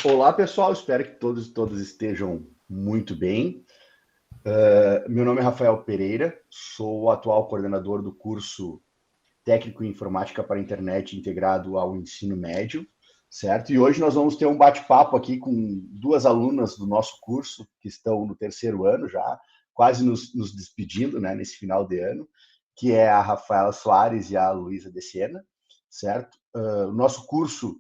Olá, pessoal. Espero que todos estejam muito bem. Meu nome é Rafael Pereira, sou o atual coordenador do curso Técnico em Informática para a Internet integrado ao ensino médio, certo? E hoje nós vamos ter um bate-papo aqui com duas alunas do nosso curso, que estão no terceiro ano já, quase nos despedindo, né, nesse final de ano, que é a Rafaela Soares e a Luísa De Siena, certo? O nosso curso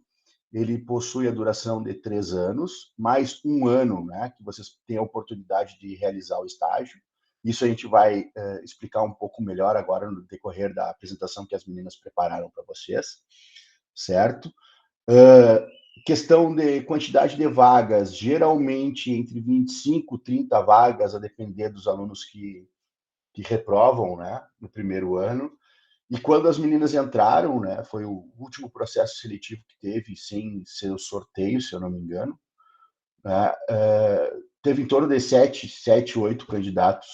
ele possui a duração de 3 anos, mais um ano, né, que vocês têm a oportunidade de realizar o estágio. Isso a gente vai explicar um pouco melhor agora no decorrer da apresentação que as meninas prepararam para vocês, certo? Questão de quantidade de vagas, geralmente entre 25 e 30 vagas, a depender dos alunos que reprovam, né, no primeiro ano. E quando as meninas entraram, né, foi o último processo seletivo que teve, sem ser o sorteio, se eu não me engano, né, teve em torno de 8 candidatos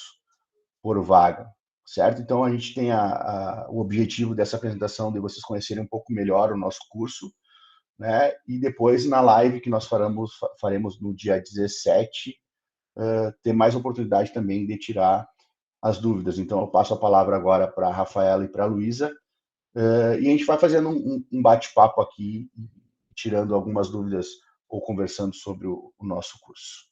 por vaga, certo? Então, a gente tem o objetivo dessa apresentação de vocês conhecerem um pouco melhor o nosso curso, né? E depois, na live que nós faremos no dia 17, ter mais oportunidade também de tirar as dúvidas. Então, eu passo a palavra agora para a Rafaela e para a Luísa, e a gente vai fazendo um bate-papo aqui, tirando algumas dúvidas ou conversando sobre o nosso curso.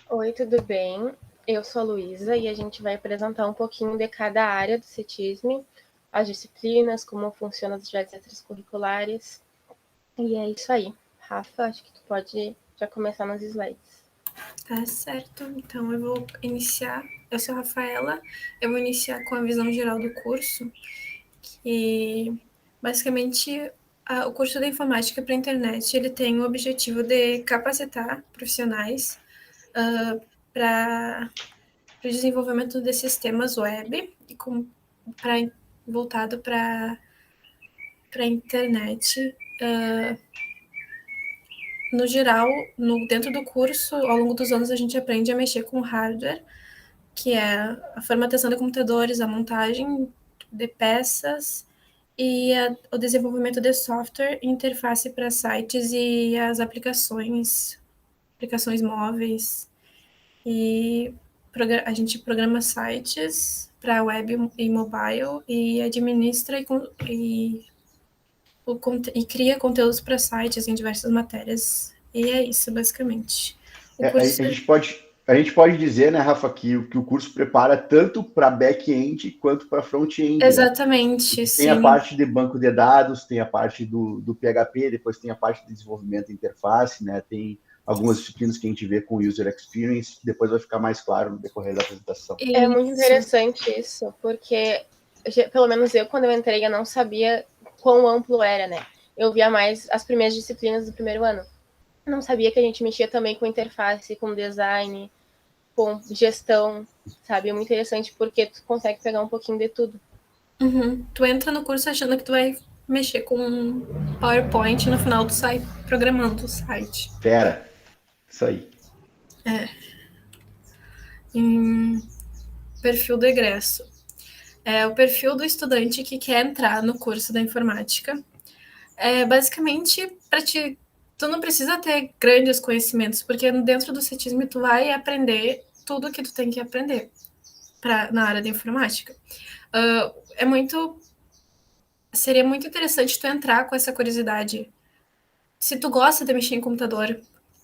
Oi, tudo bem? Eu sou a Luísa e a gente vai apresentar um pouquinho de cada área do CETISM, as disciplinas, como funcionam as atividades extracurriculares. E é isso aí. Rafa, acho que tu pode já começar nos slides. Tá certo, então eu vou iniciar. Eu sou a Rafaela, eu vou iniciar com a visão geral do curso, que basicamente o curso de informática para a internet ele tem o objetivo de capacitar profissionais para o desenvolvimento de sistemas web e voltado para a internet. No geral, dentro do curso, ao longo dos anos, a gente aprende a mexer com hardware, que é a formatação de computadores, a montagem de peças e o desenvolvimento de software e interface para sites e as aplicações móveis. E a gente programa sites para web e mobile e administra e cria conteúdos para sites em diversas matérias. E é isso, basicamente. A gente pode dizer, né, Rafa, que o curso prepara tanto para back-end quanto para front-end. Exatamente, né? sim. Tem a parte de banco de dados, tem a parte do PHP, depois tem a parte de desenvolvimento de interface, né? Tem algumas disciplinas que a gente vê com User Experience, que depois vai ficar mais claro no decorrer da apresentação. É muito interessante isso, porque, pelo menos eu, quando eu entrei, eu não sabia quão amplo era, né? Eu via mais as primeiras disciplinas do primeiro ano. Não sabia que a gente mexia também com interface, com design, com gestão, sabe? É muito interessante porque tu consegue pegar um pouquinho de tudo. Uhum. Tu entra no curso achando que tu vai mexer com PowerPoint, no final tu sai programando o site. Fera, isso aí. Perfil do egresso. O perfil do estudante que quer entrar no curso da informática. Basicamente, tu não precisa ter grandes conhecimentos, porque dentro do CETISM tu vai aprender tudo que tu tem que aprender na área da informática. Seria muito interessante tu entrar com essa curiosidade. Se tu gosta de mexer em computador,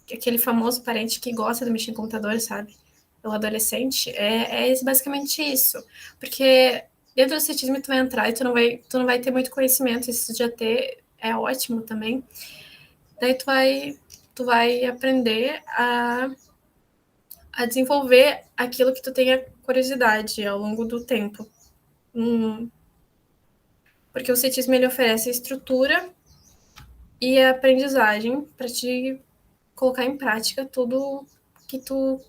aquele famoso parente que gosta de mexer em computador, sabe? O adolescente, é basicamente isso. Porque dentro do CETISM tu vai entrar e tu não vai ter muito conhecimento, e se tu já ter, é ótimo também. Daí tu vai aprender a desenvolver aquilo que tu tenha curiosidade ao longo do tempo. Porque o CETISM ele oferece a estrutura e a aprendizagem para te colocar em prática tudo que tu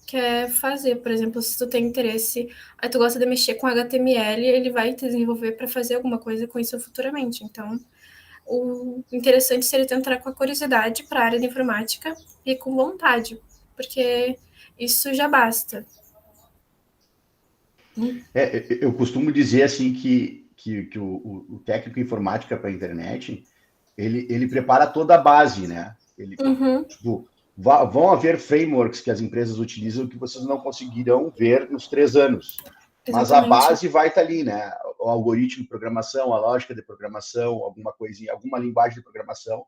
quer fazer. Por exemplo, se tu tem interesse, aí tu gosta de mexer com HTML, ele vai te desenvolver para fazer alguma coisa com isso futuramente. Então, o interessante seria tu entrar com a curiosidade para a área de informática e com vontade, porque isso já basta. Eu costumo dizer assim que o técnico em informática para a internet ele prepara toda a base, né? Tipo, vão haver frameworks que as empresas utilizam que vocês não conseguirão ver nos 3 anos. Mas a base vai estar ali, né? O algoritmo de programação, a lógica de programação, alguma coisinha, alguma linguagem de programação.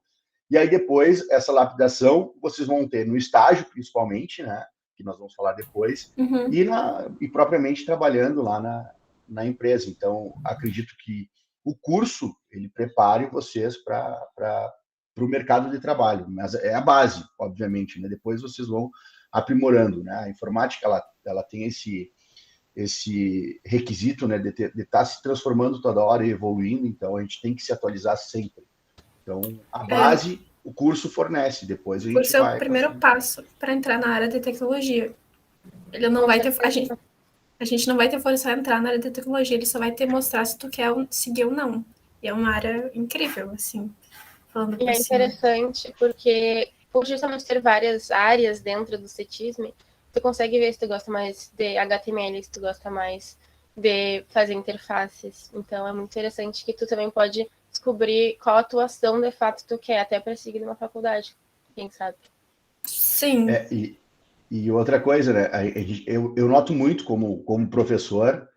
E aí depois, essa lapidação, vocês vão ter no estágio, principalmente, né? Que nós vamos falar depois, e propriamente trabalhando lá na empresa. Então, acredito que o curso, ele prepare vocês para o mercado de trabalho. Mas é a base, obviamente, né? Depois vocês vão aprimorando, né? A informática, ela tem esse requisito, né, de estar se transformando toda hora e evoluindo, então a gente tem que se atualizar sempre. Então, a base, o curso fornece, depois a gente vai... O curso é o primeiro passo para entrar na área de tecnologia. Ele não vai ter... A gente não vai ter força a entrar na área de tecnologia, ele só vai te mostrar se tu quer seguir ou não. E é uma área incrível, assim, falando por cima. E é interessante, porque por justamente ter várias áreas dentro do CETISM, tu consegue ver se tu gosta mais de HTML, se tu gosta mais de fazer interfaces. Então, é muito interessante que tu também pode descobrir qual atuação, de fato, tu quer, até para seguir numa faculdade, quem sabe. Sim. E outra coisa, né? Eu noto muito como professor,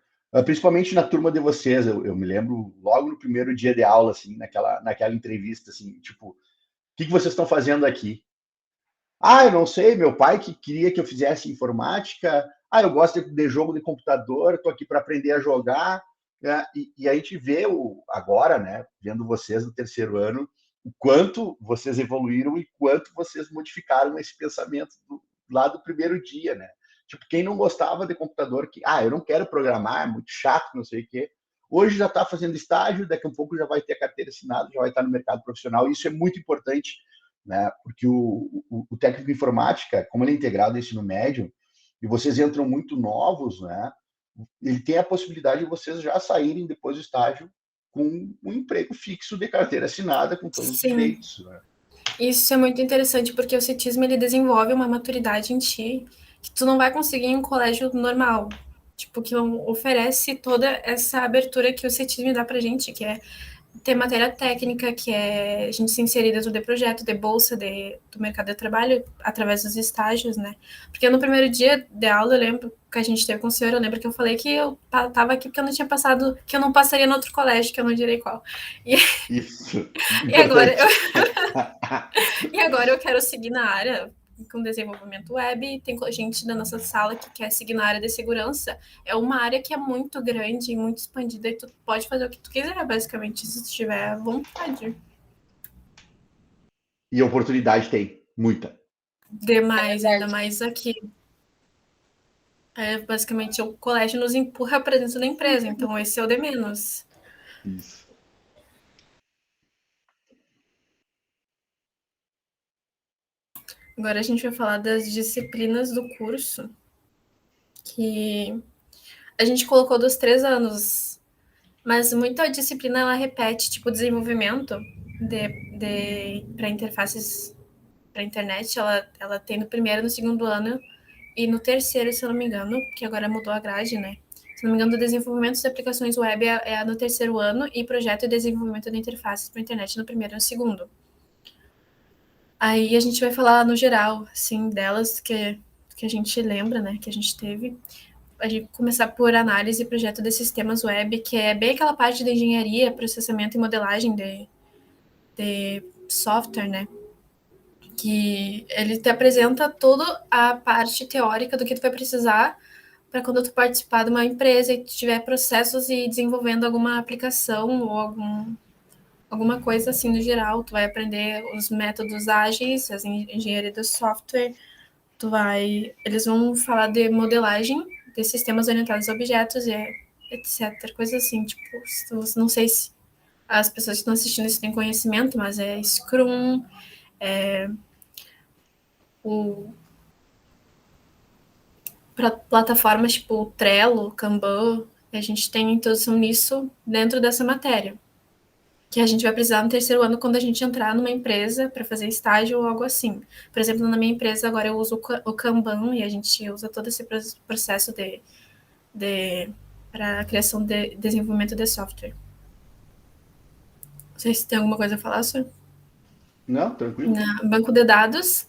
principalmente na turma de vocês, eu me lembro logo no primeiro dia de aula, assim, naquela entrevista, assim, tipo, o que vocês estão fazendo aqui? Eu não sei, meu pai que queria que eu fizesse informática. Eu gosto de jogo de computador, estou aqui para aprender a jogar. E a gente vê agora, né, vendo vocês no terceiro ano, o quanto vocês evoluíram e quanto vocês modificaram esse pensamento lá do primeiro dia, né? Tipo, quem não gostava de computador, eu não quero programar, é muito chato, não sei o quê. Hoje já está fazendo estágio, daqui a um pouco já vai ter a carteira assinada, já vai estar no mercado profissional. E isso é muito importante, né? Porque o técnico de informática, como ele é integrado no ensino médio, e vocês entram muito novos, né? Ele tem a possibilidade de vocês já saírem depois do estágio com um emprego fixo de carteira assinada, com todos os direitos, né? Isso é muito interessante, porque o CETISM, ele desenvolve uma maturidade em ti que tu não vai conseguir em um colégio normal. Tipo, que oferece toda essa abertura que o CETISM dá pra gente, que é ter matéria técnica, que é a gente se inserir dentro de projeto, de bolsa do mercado de trabalho, através dos estágios, né? Porque no primeiro dia de aula, eu lembro que a gente teve com o senhor, eu lembro que eu falei que eu tava aqui porque eu não tinha passado, que eu não passaria no outro colégio, que eu não direi qual. Isso. E agora eu quero seguir na área com desenvolvimento web, tem gente da nossa sala que quer seguir na área de segurança. É uma área que é muito grande e muito expandida e tu pode fazer o que tu quiser, basicamente, se tu tiver vontade. E oportunidade tem, muita. Demais, ainda mais aqui. Basicamente, o colégio nos empurra para dentro da empresa, então esse é o de menos. Isso. Agora a gente vai falar das disciplinas do curso, que a gente colocou dos 3 anos, mas muita disciplina ela repete, tipo desenvolvimento para interfaces para internet, ela tem no primeiro, no segundo ano e no terceiro, se eu não me engano, que agora mudou a grade, né? Se não me engano, o desenvolvimento de aplicações web é no terceiro ano e projeto e desenvolvimento de interfaces para internet no primeiro e no segundo. Aí a gente vai falar no geral, assim, delas que a gente lembra, né, que a gente teve. A gente começar por análise e projeto de sistemas web, que é bem aquela parte de engenharia, processamento e modelagem de software, né? Que ele te apresenta toda a parte teórica do que tu vai precisar para quando tu participar de uma empresa e tiver processos e desenvolvendo alguma aplicação ou alguma coisa assim no geral. Tu vai aprender os métodos ágeis, as engenharia do software. Eles vão falar de modelagem de sistemas orientados a objetos e etc. Coisa assim, tipo, não sei se as pessoas que estão assistindo isso têm conhecimento, mas é Scrum, plataformas tipo Trello, Kanban, a gente tem introdução nisso dentro dessa matéria, que a gente vai precisar no terceiro ano quando a gente entrar numa empresa para fazer estágio ou algo assim. Por exemplo, na minha empresa agora eu uso o Kanban e a gente usa todo esse processo para a criação de desenvolvimento de software. Não sei se tem alguma coisa a falar, senhor? Não, tranquilo. Banco de dados,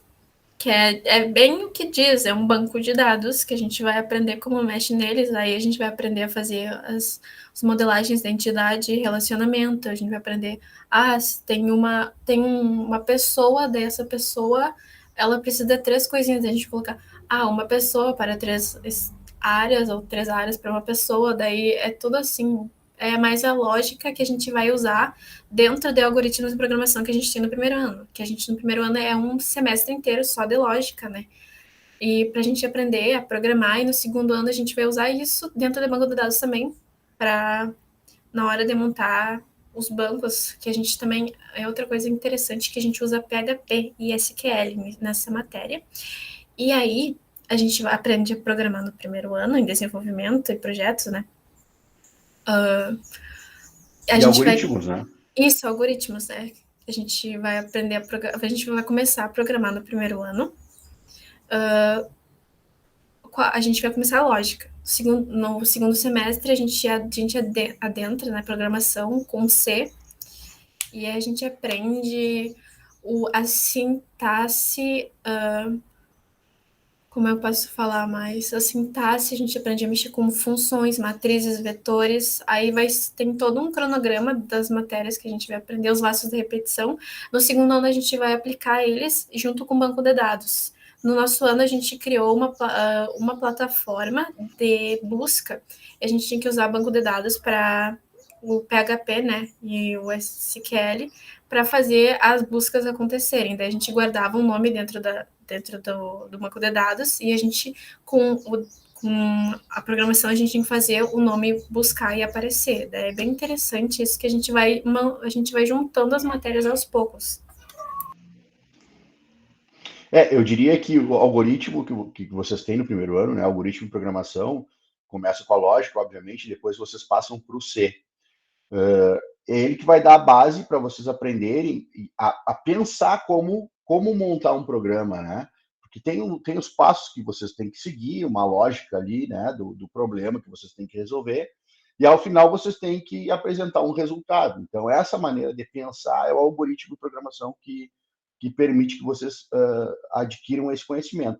que é bem o que diz, é um banco de dados que a gente vai aprender como mexe neles, aí a gente vai aprender a fazer as modelagens de entidade e relacionamento, a gente vai aprender, tem uma pessoa, dessa pessoa, ela precisa de 3 coisinhas, a gente colocar, uma pessoa para 3 áreas, ou 3 áreas para uma pessoa, daí é tudo assim, é mais a lógica que a gente vai usar dentro de algoritmos de programação que a gente tem no primeiro ano. Que a gente no primeiro ano é um semestre inteiro só de lógica, né? E para a gente aprender a programar, e no segundo ano a gente vai usar isso dentro do banco de dados também, para na hora de montar os bancos, que a gente também é outra coisa interessante, que a gente usa PHP e SQL nessa matéria. E aí a gente aprende a programar no primeiro ano, em desenvolvimento e projetos, né? E algoritmos, né? Isso, algoritmos, né? A gente vai aprender a gente vai começar a programar no primeiro ano. A gente vai começar a lógica. No segundo semestre, a gente adentra na programação com C, e a gente aprende a sintaxe. Como eu posso falar mais? A sintaxe, a gente aprende a mexer com funções, matrizes, vetores. Aí tem todo um cronograma das matérias que a gente vai aprender, os laços de repetição. No segundo ano, a gente vai aplicar eles junto com o banco de dados. No nosso ano, a gente criou uma plataforma de busca. A gente tinha que usar banco de dados para o PHP, né, e o SQL, para fazer as buscas acontecerem. Daí a gente guardava um nome dentro do banco de dados, e a gente, com a programação, a gente tem que fazer o nome buscar e aparecer. Daí é bem interessante isso, que a gente vai juntando as matérias aos poucos. Eu diria que o algoritmo que vocês têm no primeiro ano, né, algoritmo de programação, começa com a lógica, obviamente, e depois vocês passam para o C. É ele que vai dar a base para vocês aprenderem a pensar como montar um programa, né? Porque tem os passos que vocês têm que seguir, uma lógica ali, né, do problema que vocês têm que resolver, e ao final vocês têm que apresentar um resultado. Então, essa maneira de pensar é o algoritmo de programação que permite que vocês adquiram esse conhecimento.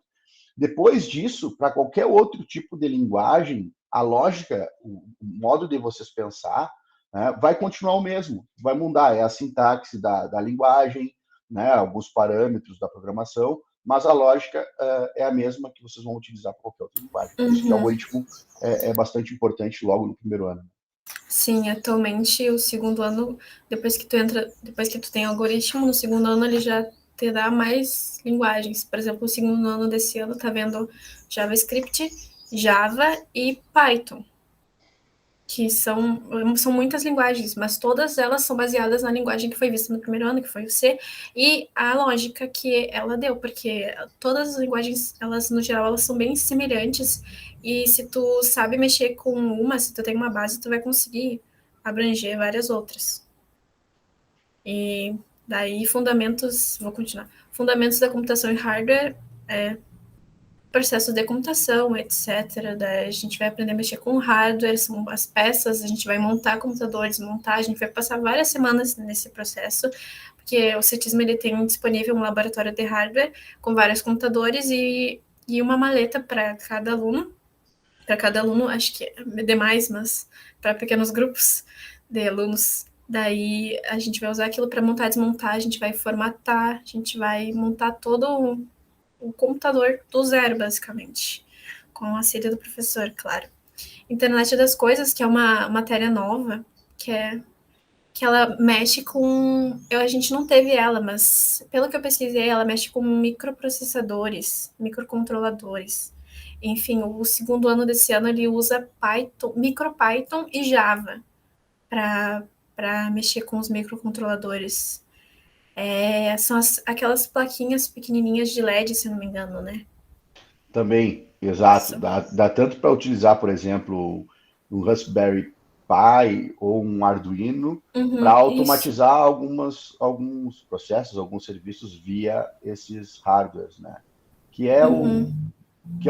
Depois disso, para qualquer outro tipo de linguagem, a lógica, o modo de vocês pensar, né, vai continuar o mesmo, vai mudar, é a sintaxe da linguagem, né, alguns parâmetros da programação, mas a lógica é a mesma que vocês vão utilizar para qualquer outra linguagem. Por isso que o algoritmo é bastante importante logo no primeiro ano. Sim, atualmente o segundo ano, depois que tu tem algoritmo, no segundo ano ele já te dá mais linguagens. Por exemplo, o segundo ano desse ano tá vendo JavaScript, Java e Python, que são muitas linguagens, mas todas elas são baseadas na linguagem que foi vista no primeiro ano, que foi o C, e a lógica que ela deu, porque todas as linguagens, elas no geral, elas são bem semelhantes, e se tu sabe mexer com uma, se tu tem uma base, tu vai conseguir abranger várias outras. E daí, vou continuar. Fundamentos da computação e hardware, processos de computação, etc. Daí a gente vai aprender a mexer com hardware, são as peças, a gente vai montar computadores, a gente vai passar várias semanas nesse processo, porque o CETISM ele tem disponível um laboratório de hardware com vários computadores e uma maleta para cada aluno. Para cada aluno, acho que é demais, mas para pequenos grupos de alunos. Daí a gente vai usar aquilo para montar, desmontar, a gente vai formatar, a gente vai montar todo o computador do zero, basicamente, com a auxílio do professor, claro. Internet das Coisas, que é uma matéria nova, que ela mexe com... a gente não teve ela, mas pelo que eu pesquisei, ela mexe com microprocessadores, microcontroladores. Enfim, o segundo ano desse ano ele usa Python, MicroPython e Java para mexer com os microcontroladores. São aquelas plaquinhas pequenininhas de LED, se não me engano, né? Também, exato. Dá tanto para utilizar, por exemplo, um Raspberry Pi ou um Arduino para automatizar alguns processos, alguns serviços via esses hardwares, né? Que é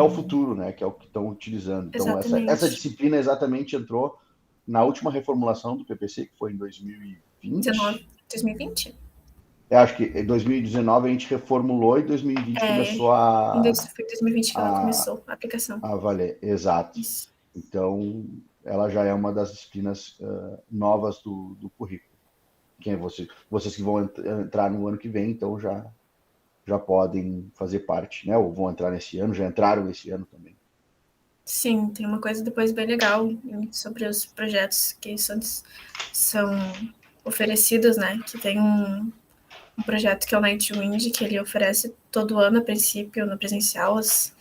o futuro, né? Que é o que estão utilizando. Então, essa disciplina exatamente entrou na última reformulação do PPC, que foi em 2020. 2020? Eu acho que em 2019 a gente reformulou e em 2020 começou Foi em 2020 que ela começou a aplicação. A valer, exato. Isso. Então, ela já é uma das disciplinas novas do currículo. Quem é vocês que vão entrar no ano que vem, então já podem fazer parte, né? Ou vão entrar nesse ano, já entraram esse ano também. Sim, tem uma coisa depois bem legal sobre os projetos que são oferecidos, né? Que tem um projeto que é o Nightwind, que ele oferece todo ano, a princípio, no presencial, as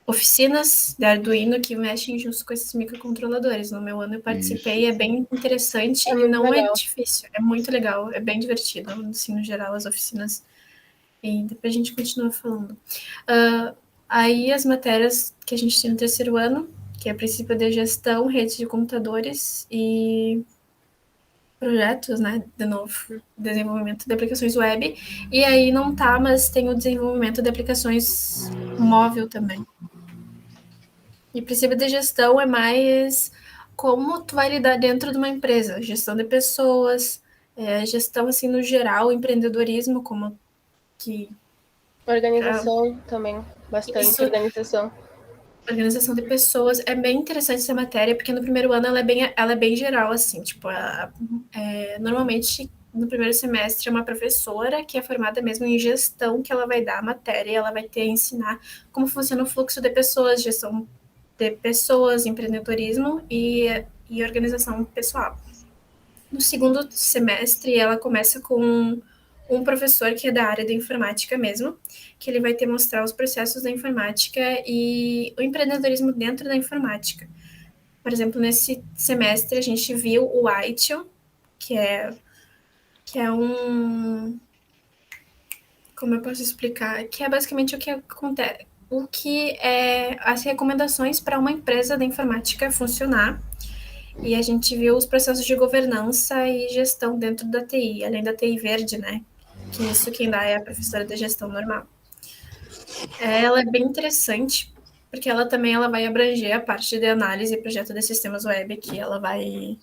oficinas de Arduino que mexem junto com esses microcontroladores. No meu ano eu participei, é bem interessante e não é difícil, é muito legal, é bem divertido, assim, no geral, as oficinas. E depois a gente continua falando. Aí as matérias que a gente tem no terceiro ano, que é princípio de gestão, rede de computadores e projetos, né, de novo, desenvolvimento de aplicações web, e aí não tá, mas tem o desenvolvimento de aplicações móvel também. E princípio de gestão é mais como tu vai lidar dentro de uma empresa, gestão de pessoas, gestão, assim, no geral, empreendedorismo, como que... Organização também, bastante isso, organização. Organização de pessoas, é bem interessante essa matéria, porque no primeiro ano ela é bem geral, assim, tipo, normalmente no primeiro semestre é uma professora que é formada mesmo em gestão, que ela vai dar a matéria, ela vai ter ensinar como funciona o fluxo de pessoas, gestão de pessoas, empreendedorismo e organização pessoal. No segundo semestre, ela começa com um professor que é da área da informática mesmo, que ele vai te mostrar os processos da informática e o empreendedorismo dentro da informática. Por exemplo, nesse semestre a gente viu o ITIL, que é um... Como eu posso explicar? Que é basicamente o que acontece, o que é as recomendações para uma empresa da informática funcionar. E a gente viu os processos de governança e gestão dentro da TI, além da TI verde, né? Que isso quem dá é a professora de gestão normal. Ela é bem interessante, porque ela vai abranger a parte de análise e projeto de sistemas web, que ela vai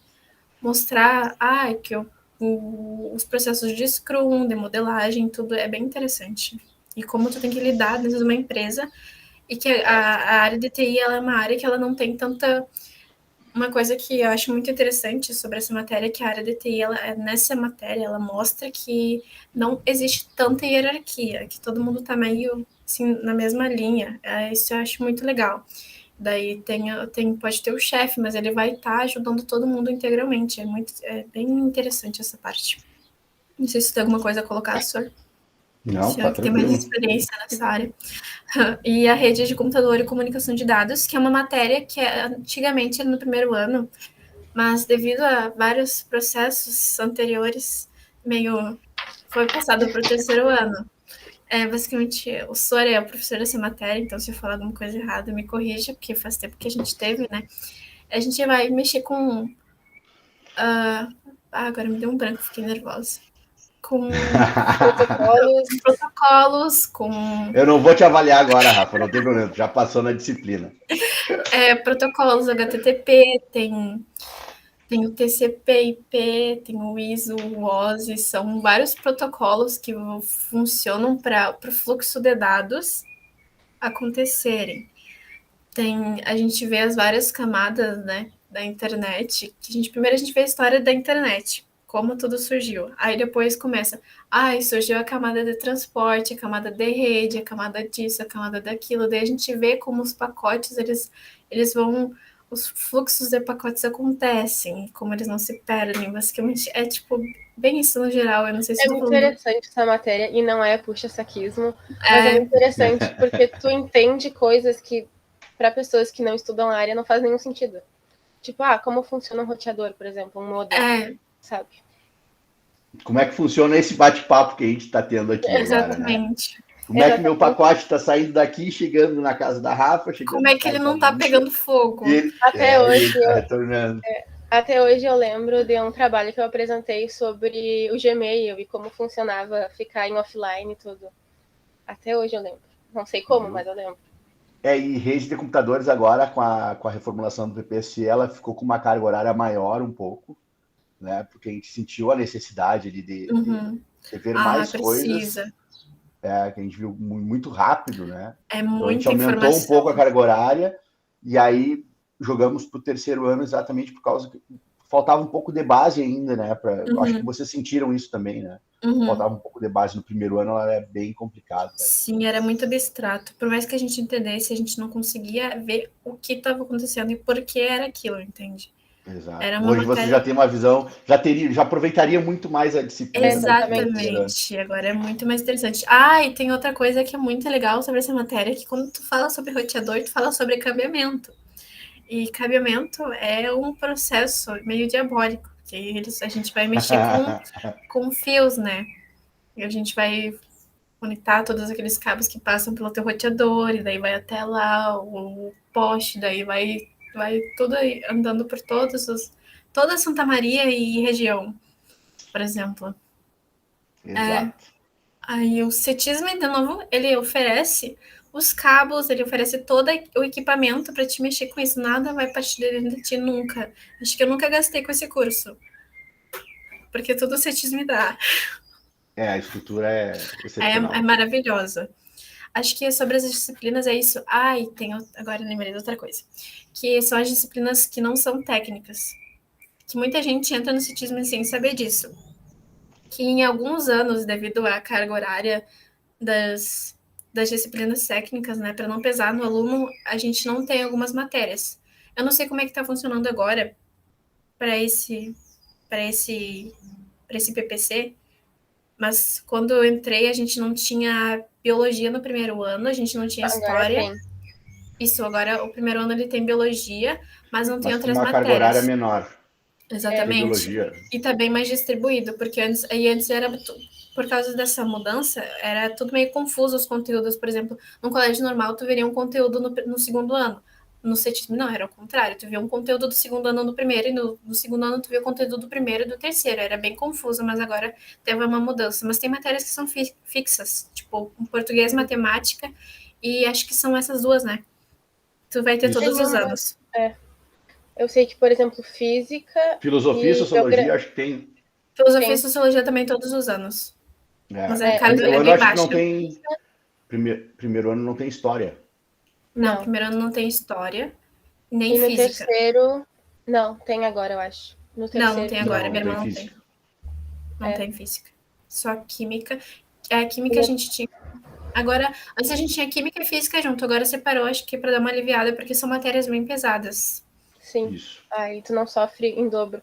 mostrar que os processos de Scrum, de modelagem, tudo é bem interessante. E como tu tem que lidar dentro de uma empresa, e que a área de TI ela é uma área que ela não tem tanta... Uma coisa que eu acho muito interessante sobre essa matéria é que a área de TI, nessa matéria, ela mostra que não existe tanta hierarquia, que todo mundo está meio assim, na mesma linha. Isso eu acho muito legal. Daí pode ter o chefe, mas ele vai estar ajudando todo mundo integralmente. É bem interessante essa parte. Não sei se tem alguma coisa a colocar, Sor. Não, tá que tem mais experiência nessa área. E a rede de computador e comunicação de dados, que é uma matéria que antigamente era no primeiro ano, mas devido a vários processos anteriores, foi passado para o terceiro ano. Basicamente, o Sor é o professor dessa matéria, então se eu falar alguma coisa errada, me corrija, porque faz tempo que a gente teve, né? A gente vai mexer com... agora me deu um branco, fiquei nervosa. Com protocolos, com... Eu não vou te avaliar agora, Rafa, não tem problema, já passou na disciplina. Protocolos HTTP, tem o TCP/IP, tem o ISO, o OSI, são vários protocolos que funcionam para o fluxo de dados acontecerem. A gente vê as várias camadas, né, da internet, primeiro a gente vê a história da internet, como tudo surgiu. Aí depois começa, surgiu a camada de transporte, a camada de rede, a camada disso, a camada daquilo. Daí a gente vê como os pacotes, eles vão... Os fluxos de pacotes acontecem, como eles não se perdem, basicamente. É, bem isso no geral, eu não sei se... É muito interessante essa matéria, e não é puxa-saquismo, mas é muito interessante, porque tu entende coisas que, para pessoas que não estudam a área, não faz nenhum sentido. Tipo, como funciona um roteador, por exemplo, um modem, sabe? Como é que funciona esse bate-papo que a gente está tendo aqui Exatamente. Agora, né? Como é que meu pacote está saindo daqui, chegando na casa da Rafa? Como é que ele não está pegando fogo? Até hoje, até hoje eu lembro de um trabalho que eu apresentei sobre o Gmail e como funcionava ficar em offline e tudo. Até hoje eu lembro. Não sei como, mas eu lembro. E rede de computadores agora, com a reformulação do PPSC, ela ficou com uma carga horária maior um pouco, né? Porque a gente sentiu a necessidade ali rever mais precisa. coisas. Que a gente viu muito rápido, né? É Então, muita a gente aumentou informação. um pouco a carga horária e aí jogamos para o terceiro ano exatamente por causa que faltava um pouco de base ainda, né? Acho que vocês sentiram isso também, né? Faltava um pouco de base no primeiro ano, ela é bem complicada. Sim, era muito abstrato. Por mais que a gente entendesse, a gente não conseguia ver o que estava acontecendo e por que era aquilo, entende? Exato. Era uma Hoje matéria... você já tem uma visão, já aproveitaria muito mais a disciplina. Exatamente, agora é muito mais interessante. E tem outra coisa que é muito legal sobre essa matéria, que quando tu fala sobre roteador, tu fala sobre cabeamento. E cabeamento é um processo meio diabólico, porque a gente vai mexer com fios, né? E a gente vai conectar todos aqueles cabos que passam pelo teu roteador, e daí vai até lá o poste, daí vai tudo andando por toda Santa Maria e região, por exemplo. Exato. Aí o CETISM, de novo, ele oferece os cabos, ele oferece todo o equipamento para te mexer com isso. Nada vai partir de ti nunca. Acho que eu nunca gastei com esse curso. Porque tudo o CETISM dá. A estrutura é excepcional. É maravilhosa. Acho que sobre as disciplinas é isso. E agora eu lembrei de outra coisa. Que são as disciplinas que não são técnicas. Que muita gente entra no CETISM sem saber disso. Que em alguns anos, devido à carga horária das disciplinas técnicas, né, para não pesar no aluno, a gente não tem algumas matérias. Eu não sei como é que está funcionando agora para esse PPC, mas quando eu entrei, a gente não tinha biologia no primeiro ano, a gente não tinha história. Agora tem. Isso, agora o primeiro ano ele tem biologia, mas não tem outras uma matérias. Carga horária menor. Exatamente. E tá bem mais distribuído, porque antes era, por causa dessa mudança, era tudo meio confuso os conteúdos. Por exemplo, no colégio normal, tu veria um conteúdo no segundo ano. No CETISM, não, era o contrário. Tu via um conteúdo do segundo ano no primeiro, e no segundo ano tu via o conteúdo do primeiro e do terceiro. Era bem confuso, mas agora teve uma mudança. Mas tem matérias que são fixas, tipo português, matemática, e acho que são essas duas, né? Tu vai ter todos os anos. Eu sei que, por exemplo, física... Filosofia e sociologia, acho que tem... Filosofia e sociologia também todos os anos. Mas a carga é bem baixa. Não tem... Primeiro ano não tem história. Não, primeiro ano não tem história, nem e no física. Terceiro... Não, tem agora, eu acho. No terceiro, não tem agora. Minha irmã não física. tem. Não tem física. Só química. A química a gente tinha... Agora, antes a gente tinha química e física junto. Agora separou, acho que para dar uma aliviada, porque são matérias bem pesadas. Sim. Isso. Aí tu não sofre em dobro.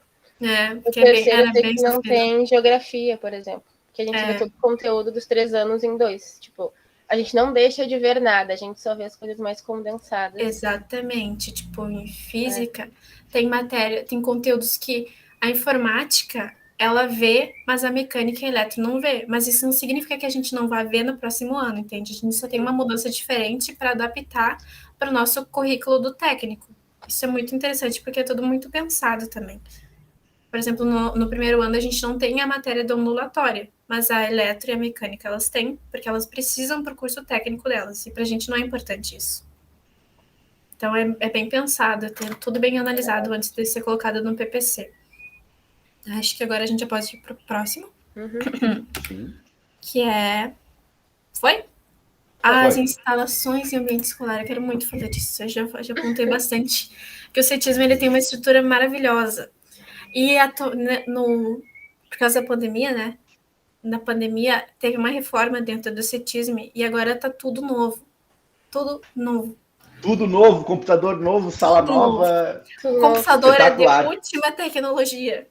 Porque o terceiro que não tem geografia, por exemplo. Que a gente vê todo o conteúdo dos 3 anos em 2. Tipo, a gente não deixa de ver nada, a gente só vê as coisas mais condensadas. Exatamente. Tipo, em física tem conteúdos que a informática ela vê, mas a mecânica e a eletro não vê. Mas isso não significa que a gente não vai ver no próximo ano, entende? A gente só tem uma mudança diferente para adaptar para o nosso currículo do técnico. Isso é muito interessante, porque é tudo muito pensado também. Por exemplo, no primeiro ano a gente não tem a matéria da ondulatória, mas a eletro e a mecânica elas têm, porque elas precisam para o curso técnico delas, e para a gente não é importante isso. Então é bem pensado, tem tudo bem analisado antes de ser colocado no PPC. Acho que agora a gente já pode ir para o próximo. Sim. Que é... Foi? As instalações em ambiente escolar. Eu quero muito falar disso. Eu já apontei bastante. Porque o CETISM ele tem uma estrutura maravilhosa. E por causa da pandemia, né? Na pandemia, teve uma reforma dentro do CETISM e agora tá tudo novo. Tudo novo. Tudo novo, computador novo, sala nova. O computador é de última tecnologia.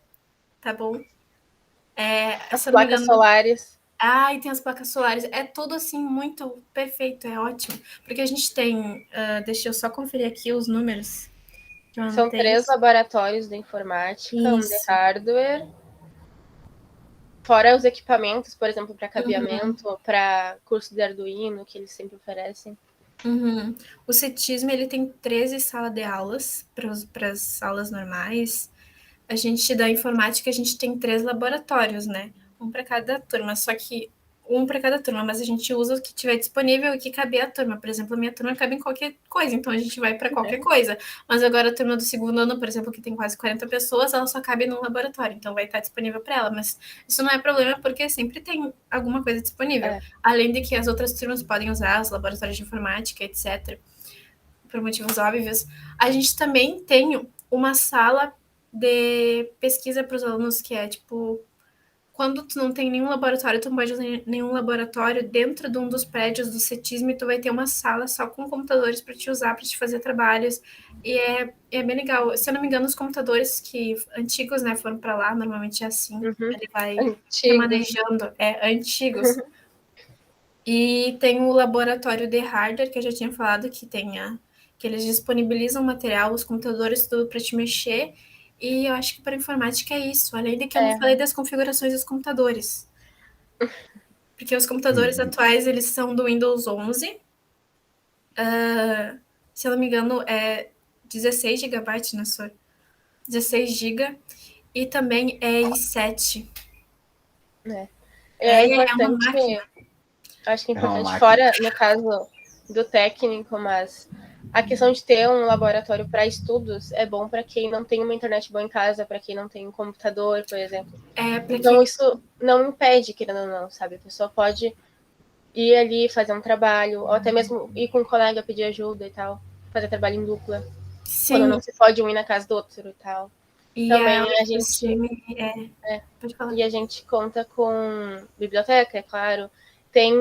Tá bom? As placas solares. E tem as placas solares. É tudo assim muito perfeito, é ótimo. Porque a gente tem... deixa eu só conferir aqui os números. São 3 laboratórios de informática, um de hardware. Fora os equipamentos, por exemplo, para cabeamento, para curso de Arduino, que eles sempre oferecem. O CETISM ele tem 13 salas de aulas para as aulas normais. A gente da informática, a gente tem 3 laboratórios, né? Um para cada turma. Só que um para cada turma, mas a gente usa o que tiver disponível e que caber a turma. Por exemplo, a minha turma cabe em qualquer coisa, então a gente vai para qualquer coisa. Mas agora a turma do segundo ano, por exemplo, que tem quase 40 pessoas, ela só cabe num laboratório, então vai estar disponível para ela. Mas isso não é problema, porque sempre tem alguma coisa disponível. Além de que as outras turmas podem usar os laboratórios de informática, etc., por motivos óbvios. A gente também tem uma sala de pesquisa para os alunos que é, tipo, quando tu não tem nenhum laboratório, tu não pode usar nenhum laboratório dentro de um dos prédios do CETISM, tu vai ter uma sala só com computadores para te usar, para te fazer trabalhos, e é bem legal. Se eu não me engano, os computadores que antigos, né, foram para lá, normalmente é assim, ele vai remanejando, antigos. E tem o laboratório de hardware, que eu já tinha falado, que eles disponibilizam material, os computadores, tudo para te mexer. E eu acho que para informática é isso, além de que eu não falei das configurações dos computadores. Porque os computadores atuais, eles são do Windows 11. Se eu não me engano, é 16 GB, né, Sor? 16 GB. E também é i7. É importante, acho que é importante, fora, no caso do técnico, mas a questão de ter um laboratório para estudos é bom para quem não tem uma internet boa em casa, para quem não tem um computador, por exemplo. Então, isso não impede, querendo ou não, sabe? A pessoa pode ir ali fazer um trabalho, ou até mesmo ir com um colega pedir ajuda e tal, fazer trabalho em dupla. Sim. Quando não se pode um ir na casa do outro e tal. E também a gente... Pode falar. E a gente conta com biblioteca, é claro. Tem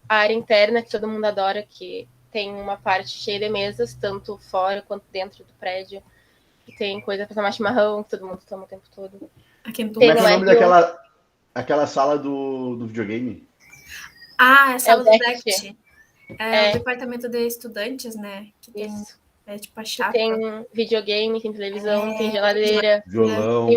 a área interna, que todo mundo adora, que tem uma parte cheia de mesas, tanto fora quanto dentro do prédio. E tem coisa para tomar chimarrão, que todo mundo toma o tempo todo. Como é que é o nome daquela sala do videogame? A sala do DECT. É o departamento de estudantes, né? Que tem, tipo a chapa. Tem videogame, tem televisão, tem geladeira. Violão.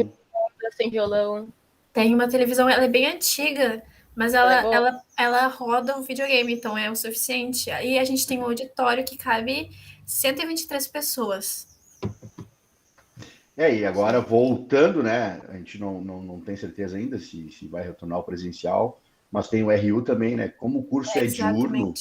Tem violão. Tem uma televisão, ela é bem antiga, mas ela roda um videogame, então é o suficiente. E a gente tem um auditório que cabe 123 pessoas. E agora voltando, né? A gente não tem certeza ainda se vai retornar ao presencial, mas tem o RU também, né? Como o curso é diurno,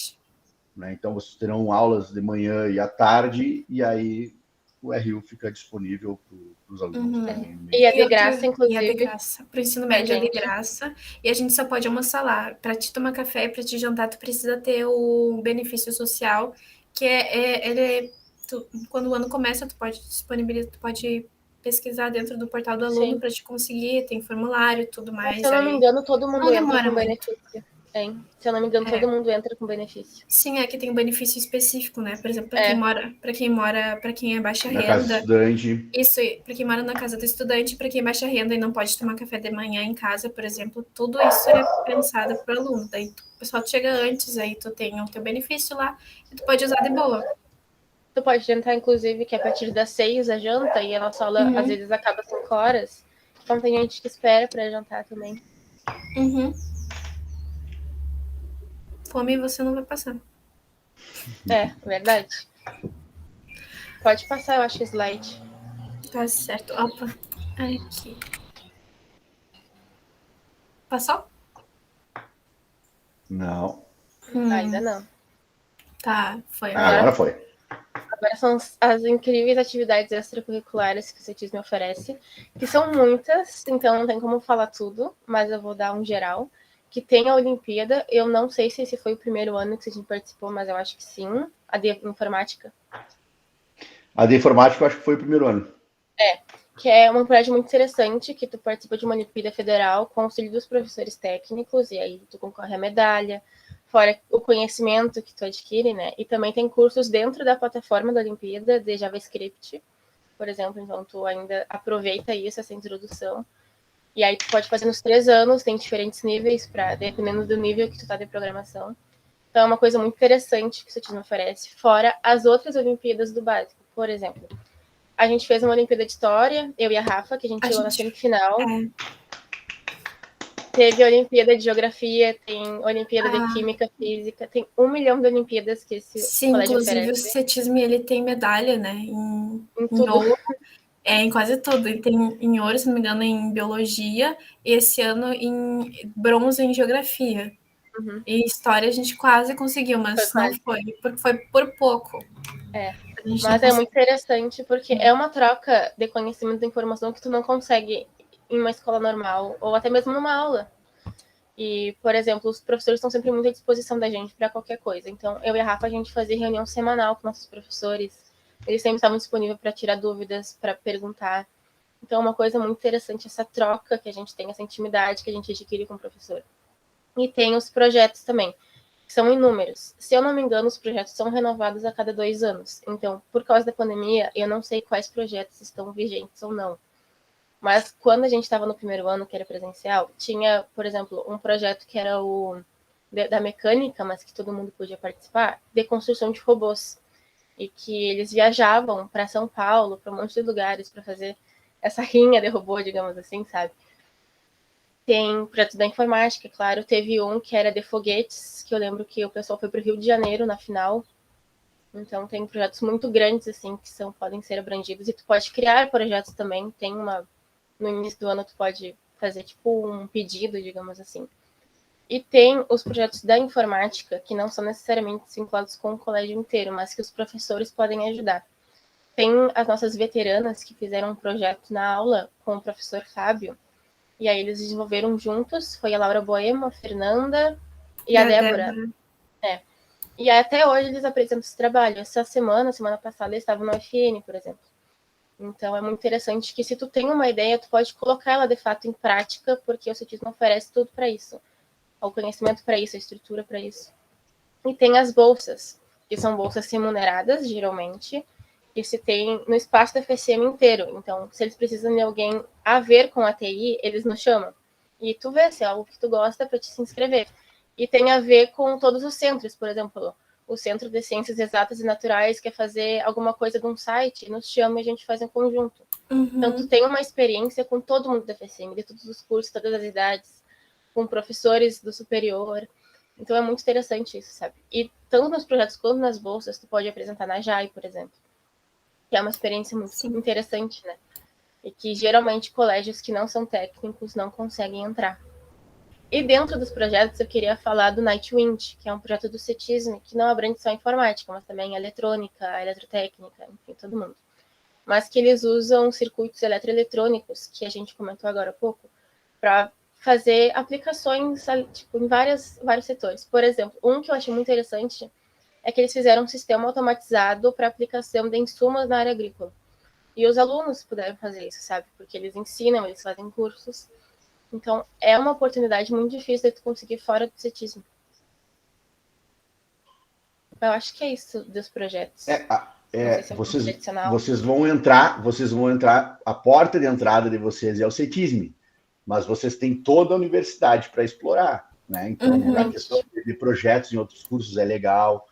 né? Então vocês terão aulas de manhã e à tarde, e aí o RU fica disponível para os alunos também. E é de graça, inclusive. E é de graça. Para o ensino médio é de graça. E a gente só pode almoçar lá. Para te tomar café e para te jantar, tu precisa ter o benefício social, que quando o ano começa, tu pode disponibilizar, tu pode pesquisar dentro do portal do aluno para te conseguir, tem formulário e tudo mais. Se eu não me engano, todo mundo entra com benefício. Se eu não me engano, todo mundo entra com benefício. Sim, aqui tem um benefício específico, né? Por exemplo, para quem é baixa renda. Casa do estudante. Isso, para quem mora na casa do estudante, para quem é baixa renda e não pode tomar café de manhã em casa, por exemplo, tudo isso é pensado para o aluno. Daí o pessoal chega antes, aí tu tem o teu benefício lá e tu pode usar de boa. Tu pode jantar, inclusive, que é a partir das 6 a janta, e a nossa aula às vezes acaba 5 horas. Então tem gente que espera para jantar também. Fome você não vai passar. Verdade. Pode passar, eu acho, o slide. Tá certo. Opa. Aqui. Passou? Não. Ainda não. Tá, foi. Agora foi. Agora são as incríveis atividades extracurriculares que o CETISM oferece, que são muitas, então não tem como falar tudo, mas eu vou dar um geral. Que tem a Olimpíada, eu não sei se esse foi o primeiro ano que a gente participou, mas eu acho que sim. A de informática. A de informática eu acho que foi o primeiro ano. Que é uma projeto muito interessante, que tu participa de uma Olimpíada Federal com auxílio dos professores técnicos, e aí tu concorre à medalha, fora o conhecimento que tu adquire, né? E também tem cursos dentro da plataforma da Olimpíada de JavaScript, por exemplo, então tu ainda aproveita isso, essa introdução. E aí tu pode fazer nos 3 anos, tem diferentes níveis, dependendo do nível que tu tá de programação. Então é uma coisa muito interessante que o CETISM oferece, fora as outras Olimpíadas do básico. Por exemplo, a gente fez uma Olimpíada de História, eu e a Rafa, que a gente chegou na semifinal. Teve a Olimpíada de Geografia, tem Olimpíada de Química, Física, tem 1 milhão de Olimpíadas que esse colégio oferece. Inclusive o CETISM, ele tem medalha, né? Em ouro. Em quase tudo. Tem em ouro, se não me engano, em biologia, e esse ano em bronze em geografia. Uhum. E história a gente quase conseguiu, mas Foi não quase. foi, porque foi por pouco. É. A gente não Mas é conseguiu. muito interessante porque é uma troca de conhecimento e informação que tu não consegue em uma escola normal ou até mesmo numa aula. E, por exemplo, os professores estão sempre muito à disposição da gente para qualquer coisa. Então, eu e a Rafa, a gente fazia reunião semanal com nossos professores. Eles sempre estavam disponíveis para tirar dúvidas, para perguntar. Então, é uma coisa muito interessante essa troca que a gente tem, essa intimidade que a gente adquire com o professor. E tem os projetos também, que são inúmeros. Se eu não me engano, os projetos são renovados a cada 2 anos. Então, por causa da pandemia, eu não sei quais projetos estão vigentes ou não. Mas quando a gente estava no primeiro ano, que era presencial, tinha, por exemplo, um projeto que era o da mecânica, mas que todo mundo podia participar, de construção de robôs. E que eles viajavam para São Paulo, para um monte de lugares, para fazer essa rinha de robô, digamos assim, sabe? Tem projetos da informática, claro. Teve um que era de foguetes, que eu lembro que o pessoal foi para o Rio de Janeiro na final. Então, tem projetos muito grandes, assim, que podem ser abrangidos. E tu pode criar projetos também. Tem uma no início do ano tu pode fazer tipo um pedido, digamos assim. E tem os projetos da informática, que não são necessariamente vinculados com o colégio inteiro, mas que os professores podem ajudar. Tem as nossas veteranas que fizeram um projeto na aula com o professor Fábio, e aí eles desenvolveram juntos, foi a Laura Boema, a Fernanda e a Débora. E até hoje eles apresentam esse trabalho. Essa semana passada, eles estavam no FN, por exemplo. Então, é muito interessante que se tu tem uma ideia, tu pode colocar ela, de fato, em prática, porque o CETISM oferece tudo para isso. O conhecimento para isso, a estrutura para isso. E tem as bolsas, que são bolsas remuneradas, geralmente, que se tem no espaço da FSM inteiro. Então, se eles precisam de alguém a ver com a TI, eles nos chamam. E tu vê se é algo que tu gosta para te se inscrever. E tem a ver com todos os centros, por exemplo, o Centro de Ciências Exatas e Naturais quer fazer alguma coisa de um site, nos chama e a gente faz em conjunto. Então, tu tem uma experiência com todo mundo da FSM, de todos os cursos, todas as idades, com professores do superior. Então, é muito interessante isso, sabe? E tanto nos projetos quanto nas bolsas, tu pode apresentar na JAI, por exemplo, que é uma experiência muito interessante, né? E que, geralmente, colégios que não são técnicos não conseguem entrar. E dentro dos projetos, eu queria falar do Nightwind, que é um projeto do CETISM, que não abrange só a informática, mas também a eletrônica, a eletrotécnica, enfim, todo mundo. Mas que eles usam circuitos eletroeletrônicos, que a gente comentou agora há pouco, para fazer aplicações tipo, em vários setores. Por exemplo, um que eu achei muito interessante é que eles fizeram um sistema automatizado para aplicação de insumos na área agrícola. E os alunos puderam fazer isso, sabe? Porque eles ensinam, eles fazem cursos. Então, é uma oportunidade muito difícil de tu conseguir fora do CETISM. Eu acho que é isso dos projetos. Não sei se é vocês vão entrar, a porta de entrada de vocês é o CETISM, mas vocês têm toda a universidade para explorar, né? Então, a questão de projetos em outros cursos é legal,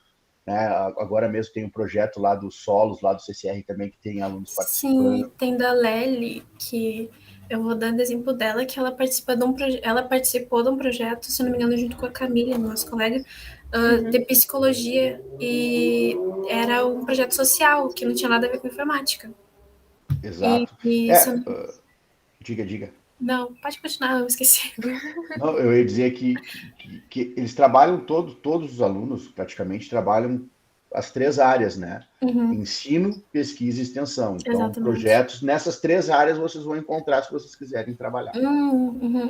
né? Agora mesmo tem um projeto lá dos solos, lá do CCR também, que tem alunos participando. Sim, tem da Lely, que eu vou dando exemplo dela, que ela participou de um projeto, se não me engano, junto com a Camila, nossa colega, de psicologia, e era um projeto social, que não tinha nada a ver com informática. Exato. Diga. Não, pode continuar, eu esqueci. Não, eu ia dizer que eles trabalham, todos os alunos praticamente trabalham as 3 áreas, né? Ensino, pesquisa e extensão. Então, exatamente, projetos nessas 3 áreas vocês vão encontrar se vocês quiserem trabalhar.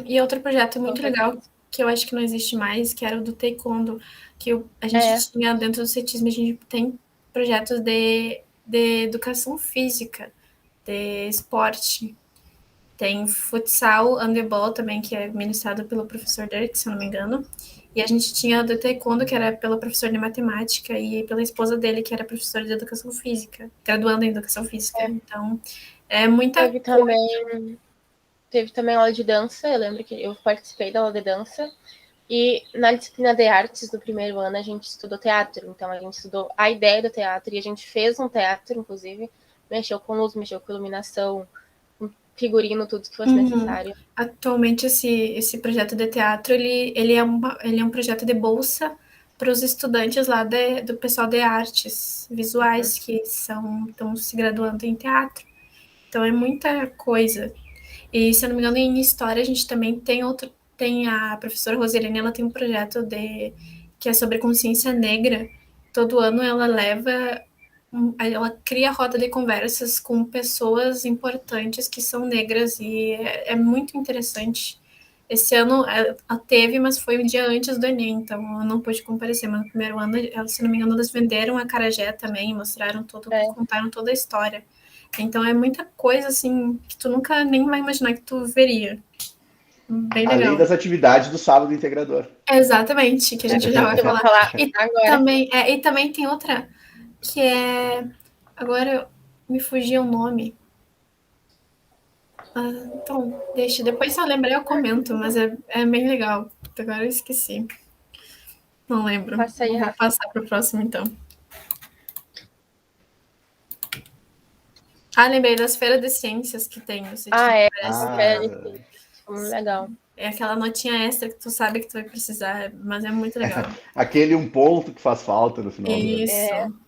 E outro projeto muito legal, que eu acho que não existe mais, que era o do Taekwondo, que a gente tinha dentro do CETISM, a gente tem projetos de educação física, de esporte. Tem futsal, handebol também, que é ministrado pelo professor Dirk, se eu não me engano. E a gente tinha do taekwondo, que era pelo professor de matemática, e pela esposa dele, que era professora de educação física, graduando em educação física. Então, é muita coisa. Teve também aula de dança, eu lembro que eu participei da aula de dança. E na disciplina de artes do primeiro ano, a gente estudou teatro. Então, a gente estudou a ideia do teatro, e a gente fez um teatro, inclusive. Mexeu com luz, mexeu com iluminação, figurino, tudo que fosse necessário. Atualmente, esse projeto de teatro, ele é um projeto de bolsa para os estudantes lá do pessoal de artes visuais, que estão se graduando em teatro. Então, é muita coisa. E, se eu não me engano, em história, a gente também tem tem a professora Roselene, ela tem um projeto que é sobre consciência negra. Todo ano ela cria roda de conversas com pessoas importantes que são negras e é muito interessante. Esse ano ela teve, mas foi um dia antes do Enem, então eu não pude comparecer, mas no primeiro ano, se não me engano, elas venderam a acarajé também, mostraram contaram toda a história. Então é muita coisa, assim, que tu nunca nem vai imaginar que tu veria. Bem legal. Além das atividades do sábado integrador. Exatamente, que a gente já vai Eu vou falar agora. E também tem outra, que é... Agora me fugiu o nome. Então, depois se eu lembrar eu comento, mas é bem legal. Agora eu esqueci. Não lembro. Passa aí, Vou passar para o próximo, então. Lembrei das feiras de ciências que tem. Legal. É aquela notinha extra que tu sabe que tu vai precisar, mas é muito legal. Aquele um ponto que faz falta no final do ano. Isso.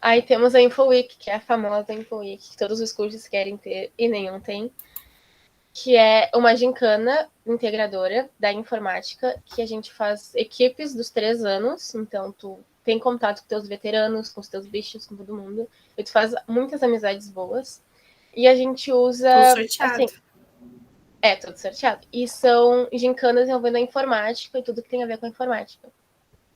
Aí temos a InfoWeek, que é a famosa InfoWeek, que todos os cursos querem ter e nenhum tem, que é uma gincana integradora da informática, que a gente faz equipes dos 3 anos, então tu tem contato com teus veteranos, com os teus bichos, com todo mundo, e tu faz muitas amizades boas, e a gente usa... Tudo sorteado. Assim, tudo sorteado. E são gincanas envolvendo a informática e tudo que tem a ver com a informática.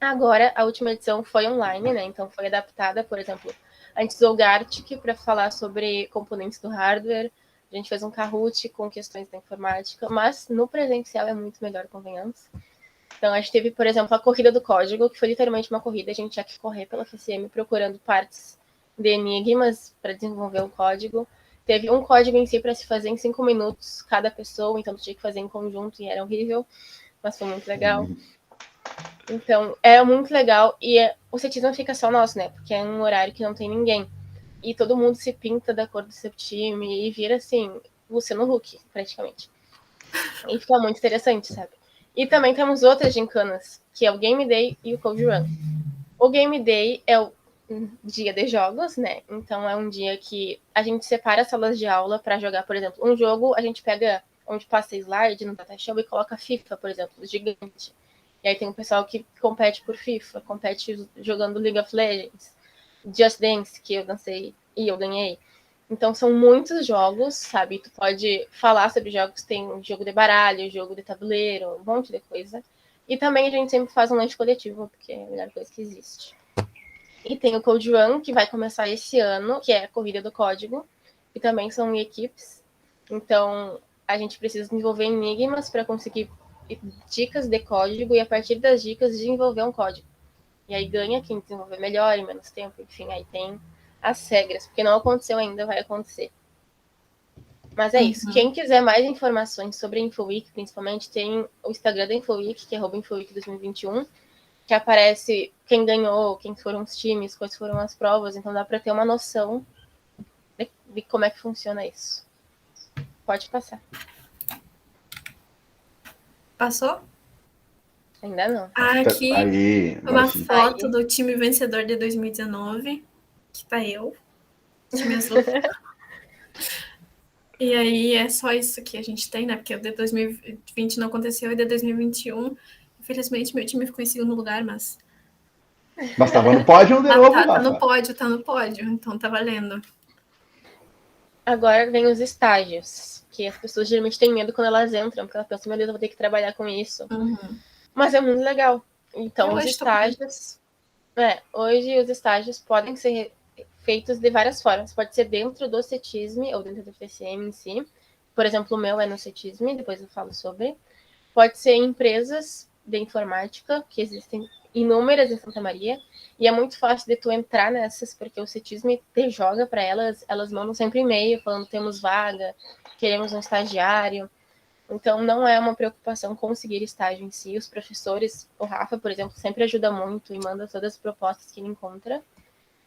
Agora, a última edição foi online, né? Então foi adaptada, por exemplo, a gente usou o Gartic para falar sobre componentes do hardware, a gente fez um Kahoot com questões da informática, mas no presencial é muito melhor, convenhamos. Então a gente teve, por exemplo, a corrida do código, que foi literalmente uma corrida, a gente tinha que correr pela FCM procurando partes de enigmas para desenvolver o código. Teve um código em si para se fazer em 5 minutos cada pessoa, então tu tinha que fazer em conjunto e era horrível, mas foi muito legal. Então, é muito legal e o cetismo fica só nosso, né? Porque é um horário que não tem ninguém. E todo mundo se pinta da cor do seu time e vira, assim, Luciano Huck, praticamente. E fica muito interessante, sabe? E também temos outras gincanas, que é o Game Day e o Code Run. O Game Day é o dia de jogos, né? Então é um dia que a gente separa as salas de aula para jogar, por exemplo, um jogo, a gente pega onde passa slide no Data Show e coloca FIFA, por exemplo, gigante. E aí tem um pessoal que compete por FIFA, compete jogando League of Legends, Just Dance, que eu dancei e eu ganhei. Então são muitos jogos, sabe? Tu pode falar sobre jogos, tem jogo de baralho, jogo de tabuleiro, um monte de coisa. E também a gente sempre faz um lanche coletivo, porque é a melhor coisa que existe. E tem o Code Run, que vai começar esse ano, que é a corrida do código, e também são em equipes. Então, a gente precisa desenvolver enigmas para conseguir dicas de código e, a partir das dicas, desenvolver um código. E aí ganha quem desenvolver melhor em menos tempo, enfim, aí tem as regras, porque não aconteceu ainda, vai acontecer. Mas é isso. Quem quiser mais informações sobre a InfoWeek, principalmente, tem o Instagram da InfoWeek, que é @InfoWeek2021, que aparece quem ganhou, quem foram os times, quais foram as provas, então dá para ter uma noção de como é que funciona isso. Pode passar. Passou? Ainda não. Aqui, aí, uma foto do time vencedor de 2019, que tá eu, time azul. E aí é só isso que a gente tem, né? Porque o de 2020 não aconteceu e de 2021, infelizmente, meu time ficou em segundo lugar, mas... Mas tava no pódio de novo, Rafa. Tá no pódio, então tá valendo. Agora vem os estágios, que as pessoas geralmente têm medo quando elas entram, porque elas pensam, meu Deus, eu vou ter que trabalhar com isso. Mas é muito legal. Então, os estágios... hoje os estágios podem ser feitos de várias formas. Pode ser dentro do CETISM ou dentro do FCM em si. Por exemplo, o meu é no CETISM, depois eu falo sobre. Pode ser em empresas de informática, que existem inúmeras em Santa Maria, e é muito fácil de tu entrar nessas, porque o CETISM te joga para elas mandam sempre e-mail falando temos vaga, queremos um estagiário. Então, não é uma preocupação conseguir estágio em si. Os professores, o Rafa, por exemplo, sempre ajuda muito e manda todas as propostas que ele encontra.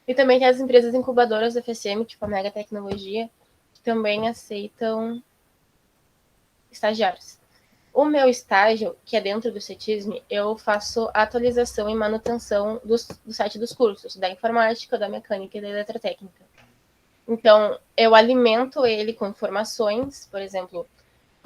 E também tem as empresas incubadoras da FCM, tipo a Mega Tecnologia, que também aceitam estagiários. O meu estágio, que é dentro do CETISM, eu faço atualização e manutenção do site dos cursos, da informática, da mecânica e da eletrotécnica. Então, eu alimento ele com informações, por exemplo,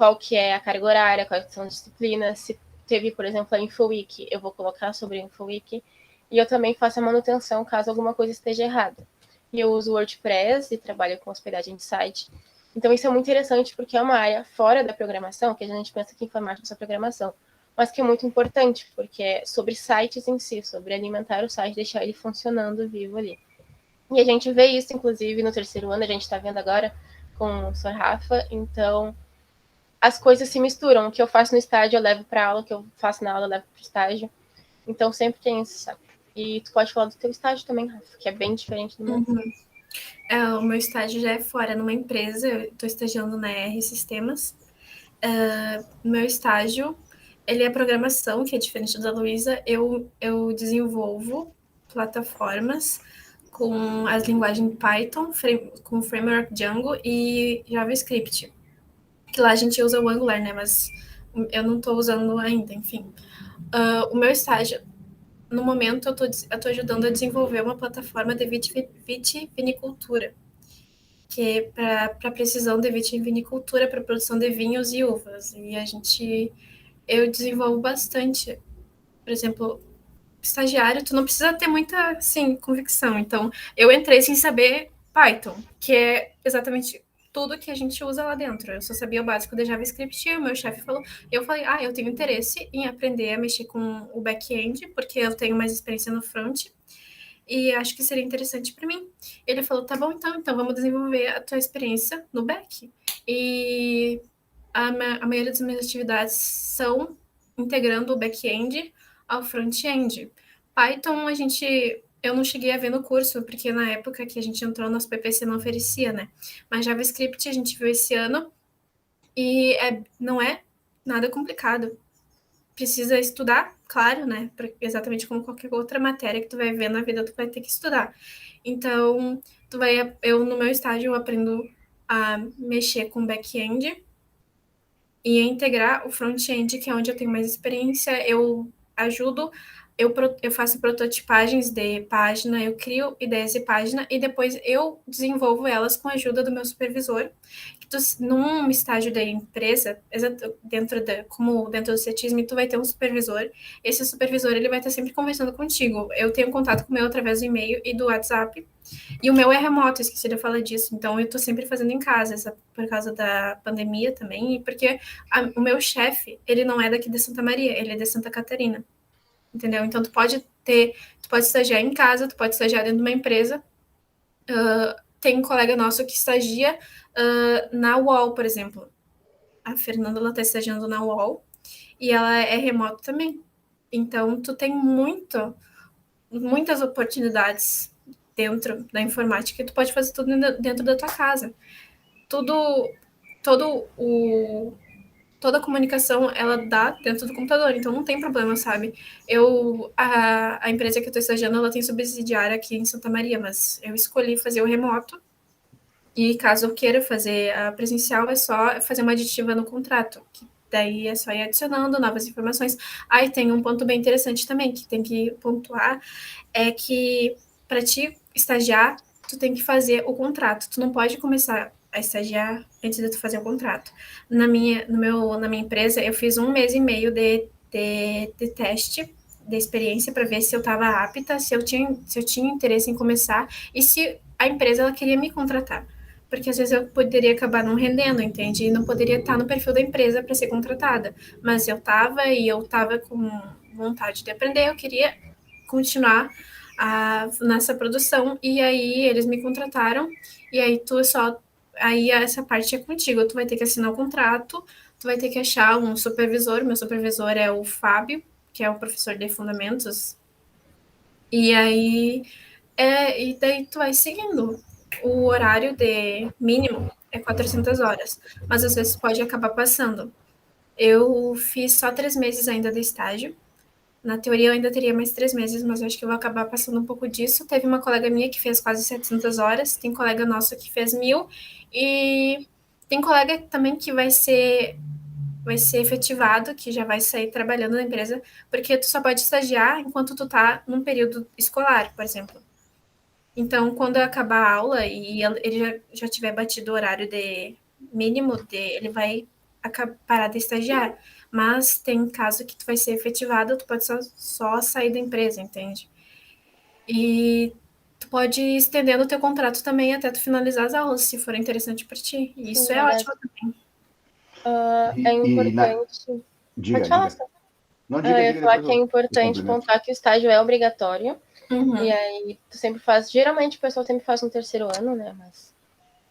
qual que é a carga horária, quais são as disciplinas, se teve, por exemplo, a InfoWiki, eu vou colocar sobre a InfoWiki, e eu também faço a manutenção caso alguma coisa esteja errada. E eu uso o WordPress e trabalho com hospedagem de site. Então isso é muito interessante porque é uma área fora da programação, que a gente pensa que informática é só programação, mas que é muito importante, porque é sobre sites em si, sobre alimentar o site, deixar ele funcionando vivo ali. E a gente vê isso, inclusive, no terceiro ano, a gente está vendo agora com o Sr. Rafa, então as coisas se misturam. O que eu faço no estágio eu levo para aula, o que eu faço na aula eu levo para o estágio. Então sempre tem isso, sabe? E tu pode falar do teu estágio também, Rafa, que é bem diferente do meu. O meu estágio já é fora, numa empresa, eu estou estagiando na R Sistemas. Meu estágio, ele é programação, que é diferente da Luísa. Eu desenvolvo plataformas com as linguagens Python, com o framework Django e JavaScript. Que lá a gente usa o Angular, né? Mas eu não estou usando ainda, enfim. O meu estágio, no momento, eu estou ajudando a desenvolver uma plataforma de vitivinicultura, que é para precisão de vitivinicultura, para produção de vinhos e uvas. E eu desenvolvo bastante. Por exemplo, estagiário, tu não precisa ter muita, assim, convicção. Então, eu entrei sem saber Python, que é exatamente tudo que a gente usa lá dentro. Eu só sabia o básico de JavaScript e o meu chefe falou, eu falei, eu tenho interesse em aprender a mexer com o back-end, porque eu tenho mais experiência no front, e acho que seria interessante para mim. Ele falou, tá bom, então vamos desenvolver a tua experiência no back. E a maioria das minhas atividades são integrando o back-end ao front-end. Python, eu não cheguei a ver no curso, porque na época que a gente entrou, nosso PPC não oferecia, né? Mas JavaScript a gente viu esse ano e não é nada complicado. Precisa estudar, claro, né? Exatamente como qualquer outra matéria que tu vai ver na vida, tu vai ter que estudar. Então, eu no meu estágio eu aprendo a mexer com back-end e a integrar o front-end, que é onde eu tenho mais experiência. Eu ajudo, eu faço prototipagens de página, eu crio ideias de página e depois eu desenvolvo elas com a ajuda do meu supervisor. Num estágio da empresa, como dentro do CETISM, tu vai ter um supervisor. Esse supervisor, ele vai estar sempre conversando contigo. Eu tenho contato com o meu através do e-mail e do WhatsApp. E o meu é remoto, esqueci de falar disso. Então, eu tô sempre fazendo em casa, por causa da pandemia também. E porque o meu chefe, ele não é daqui de Santa Maria, ele é de Santa Catarina. Entendeu? Então, tu pode estagiar em casa, tu pode estagiar dentro de uma empresa. Tem um colega nosso que estagia na UOL, por exemplo. A Fernanda, ela está estagiando na UOL e ela é remoto também. Então, tu tem muitas oportunidades dentro da informática e tu pode fazer tudo dentro da tua casa. Toda a comunicação, ela dá dentro do computador, então não tem problema, sabe? A empresa que eu estou estagiando, ela tem subsidiária aqui em Santa Maria, mas eu escolhi fazer o remoto. E caso eu queira fazer a presencial, é só fazer uma aditiva no contrato, que daí é só ir adicionando novas informações. Aí tem um ponto bem interessante também, que tem que pontuar, é que para te estagiar, tu tem que fazer o contrato. Tu não pode começar a estagiar antes de tu fazer o contrato. Na minha empresa, eu fiz 1 mês e meio de teste de experiência para ver se eu estava apta, se eu tinha interesse em começar e se a empresa ela queria me contratar. Porque às vezes eu poderia acabar não rendendo, entende? E não poderia estar no perfil da empresa para ser contratada. Mas eu estava com vontade de aprender, eu queria continuar nessa produção, e aí eles me contrataram, e aí essa parte é contigo, tu vai ter que assinar o contrato, tu vai ter que achar um supervisor, meu supervisor é o Fábio, que é o professor de fundamentos, e aí e daí tu vai seguindo. O horário de mínimo é 400 horas, mas às vezes pode acabar passando. Eu fiz só 3 meses ainda de estágio. Na teoria eu ainda teria mais 3 meses, mas eu acho que eu vou acabar passando um pouco disso. Teve uma colega minha que fez quase 700 horas, tem colega nosso que fez 1.000, e tem colega também que vai ser efetivado, que já vai sair trabalhando na empresa, porque tu só pode estagiar enquanto tu tá num período escolar, por exemplo. Então, quando acabar a aula e ele já tiver batido o horário de mínimo, ele vai parar de estagiar. Mas tem caso que tu vai ser efetivado, tu pode só sair da empresa, entende? E tu pode ir estendendo o teu contrato também até tu finalizar as aulas, se for interessante para ti. E isso Sim, é verdade. ótimo também. É importante. Pode falar, Diga. Não, diga, eu ia falar depois que é eu importante complemento. pontuar que o estágio é obrigatório. Uhum. E aí, tu sempre faz. Geralmente o pessoal sempre faz no terceiro ano, né? Mas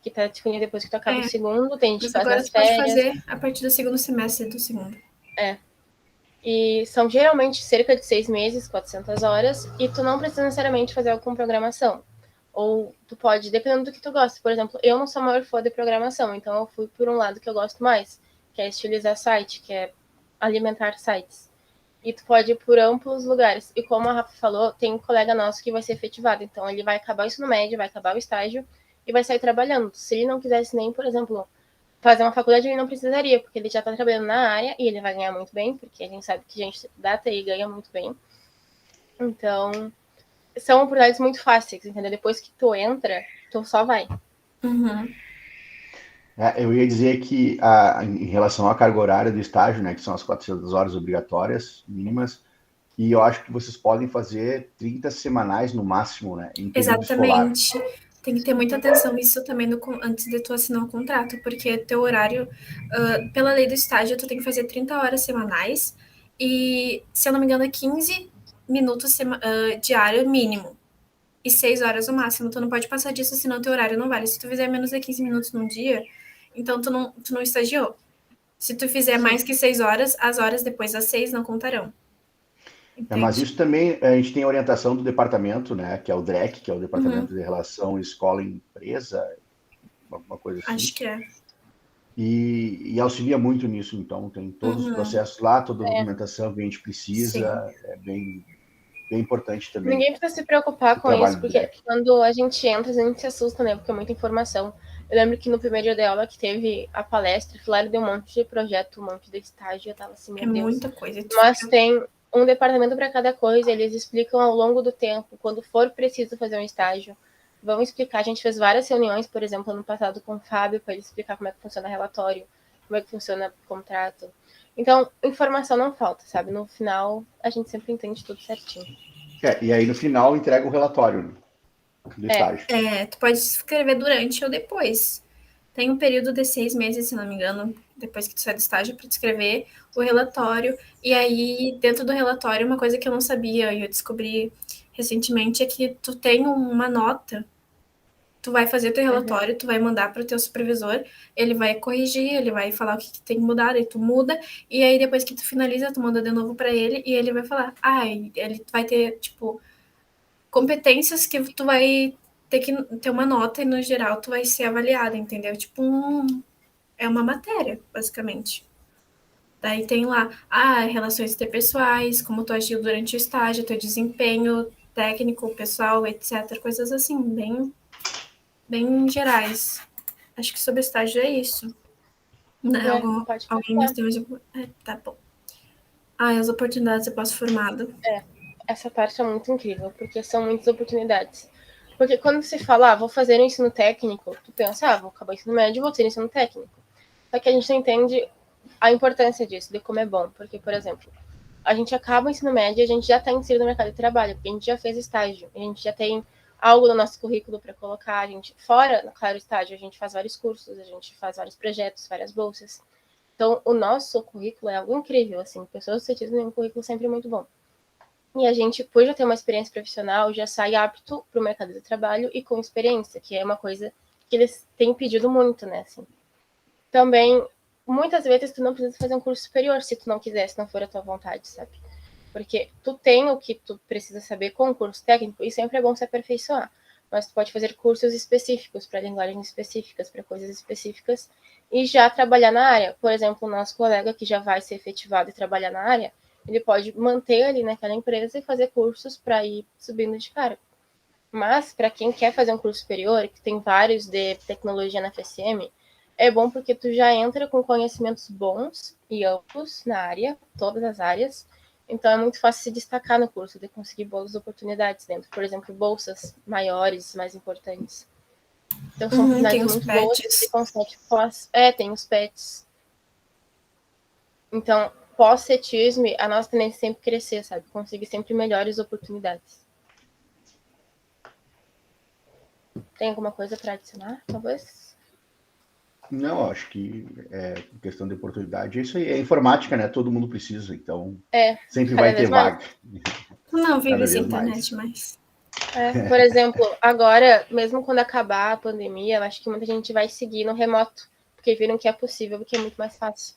que tá disponível depois que tu acaba o segundo, tem gente que Mas faz agora nas tu pode férias. fazer a partir do segundo semestre do segundo. E são geralmente cerca de 6 meses, 400 horas, e tu não precisa necessariamente fazer algo com programação. Ou tu pode, dependendo do que tu gosta. Por exemplo, eu não sou a maior fã de programação, então eu fui por um lado que eu gosto mais, que é estilizar site, que é alimentar sites. E tu pode ir por amplos lugares. E como a Rafa falou, tem um colega nosso que vai ser efetivado. Então ele vai acabar o ensino médio, vai acabar o estágio e vai sair trabalhando. Se ele não quisesse nem, por exemplo, fazer uma faculdade, ele não precisaria, porque ele já está trabalhando na área e ele vai ganhar muito bem, porque a gente sabe que gente da TI ganha muito bem. Então, são oportunidades muito fáceis, entendeu? Depois que tu entra, tu só vai. Uhum. Eu ia dizer que em relação à carga horária do estágio, né, que são as 400 horas obrigatórias, mínimas, e eu acho que vocês podem fazer 30 semanais no máximo, né, em período escolar. Exatamente. Tem que ter muita atenção nisso também antes de tu assinar o contrato, porque teu horário, pela lei do estágio, tu tem que fazer 30 horas semanais e, se eu não me engano, é 15 minutos diário mínimo e 6 horas o máximo. Tu não pode passar disso, senão teu horário não vale. Se tu fizer menos de 15 minutos num dia, então tu não estagiou. Se tu fizer mais que 6 horas, as horas depois das 6 não contarão. Mas Entende? isso também, a gente tem a orientação do departamento, né, que é o DREC, que é o Departamento de Relação Escola-Empresa, uma coisa assim, Acho que é. e auxilia muito nisso, então tem todos os processos lá, toda a documentação que a gente precisa, Sim. é bem importante também Ninguém precisa se preocupar o com isso, trabalho do porque DREC. quando a gente entra, a gente se assusta, né? Porque é muita informação. Eu lembro que no primeiro dia de aula que teve a palestra, lá deu um monte de projeto, um monte de estágio, eu tava assim, É meu Deus. muita coisa. Mas tem um departamento para cada coisa, eles explicam ao longo do tempo, quando for preciso fazer um estágio. Vão explicar, a gente fez várias reuniões, por exemplo, ano passado com o Fábio, para ele explicar como é que funciona relatório, como é que funciona o contrato. Então, informação não falta, sabe? No final, a gente sempre entende tudo certinho. E aí no final entrega o relatório do estágio. Tu pode escrever durante ou depois. Tem um período de 6 meses, se não me engano, depois que tu sai do estágio, para tu escrever o relatório. E aí, dentro do relatório, uma coisa que eu não sabia e eu descobri recentemente é que tu tem uma nota. Tu vai fazer teu relatório, tu vai mandar para o teu supervisor, ele vai corrigir, ele vai falar o que tem que mudar, aí tu muda, e aí depois que tu finaliza, tu manda de novo para ele, e ele vai falar, ele vai ter, tipo, competências que tu vai ter que ter uma nota e no geral tu vai ser avaliada, entendeu? Tipo, é uma matéria, basicamente. Daí tem lá, relações interpessoais, como tu agiu durante o estágio, teu desempenho técnico, pessoal, etc. Coisas assim, bem gerais. Acho que sobre estágio é isso. Né? Pode Alguém mais passar. tem mais alguma... tá bom. As oportunidades de pós-formado. Essa parte é muito incrível, porque são muitas oportunidades. Porque quando você fala, vou fazer um ensino técnico, tu pensa, vou acabar o ensino médio, vou ter ensino técnico. Só que a gente não entende a importância disso, de como é bom. Porque, por exemplo, a gente acaba o ensino médio e a gente já está inserido no mercado de trabalho, porque a gente já fez estágio, a gente já tem algo no nosso currículo para colocar, a gente, fora, claro, o estágio, a gente faz vários cursos, a gente faz vários projetos, várias bolsas. Então, o nosso currículo é algo incrível, assim, pessoas sucedidas têm um currículo sempre muito bom. E a gente, por já ter uma experiência profissional, já sai apto para o mercado de trabalho e com experiência, que é uma coisa que eles têm pedido muito, né? Assim. Também, muitas vezes, tu não precisa fazer um curso superior se tu não quiser, se não for a tua vontade, sabe? Porque tu tem o que tu precisa saber com o curso técnico e sempre é bom se aperfeiçoar. Mas tu pode fazer cursos específicos para linguagens específicas, para coisas específicas e já trabalhar na área. Por exemplo, o nosso colega que já vai ser efetivado e trabalhar na área, ele pode manter ali naquela empresa e fazer cursos para ir subindo de cargo. Mas, para quem quer fazer um curso superior, que tem vários de tecnologia na FSM, é bom porque tu já entra com conhecimentos bons e amplos na área, todas as áreas. Então, é muito fácil se destacar no curso, de conseguir boas oportunidades dentro. Por exemplo, bolsas maiores, mais importantes. Então, são Tem oportunidades os muito boas que você pets. consegue. Tem os pets. Então, pós-CETISM, a nossa tendência é sempre crescer, sabe? Conseguir sempre melhores oportunidades. Tem alguma coisa para adicionar, talvez? Não, acho que questão de oportunidade, isso aí é informática, né? Todo mundo precisa, então sempre cada vai ter vez mais. vaga. Não vive Cada sem vez mais. internet mais. Por exemplo, agora, mesmo quando acabar a pandemia, eu acho que muita gente vai seguir no remoto, porque viram que é possível, porque é muito mais fácil.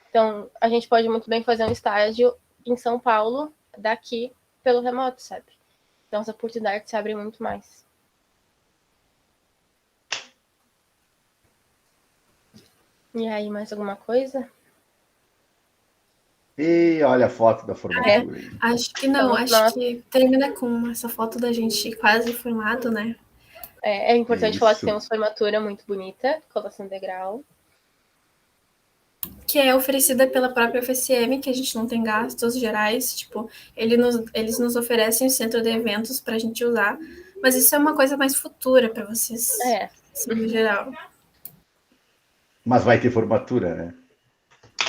Então, a gente pode muito bem fazer um estágio em São Paulo, daqui, pelo remoto, sabe? Então, as oportunidades se abrem muito mais. E aí, mais alguma coisa? E olha a foto da formatura. Acho que não, Então, acho que termina com essa foto da gente quase formado, né? É importante falar que Isso. temos formatura muito bonita, colação integral. Que é oferecida pela própria UFSM, que a gente não tem gastos gerais, tipo, eles nos oferecem o centro de eventos para a gente usar, mas isso é uma coisa mais futura para vocês, assim, no geral. Mas vai ter formatura, né?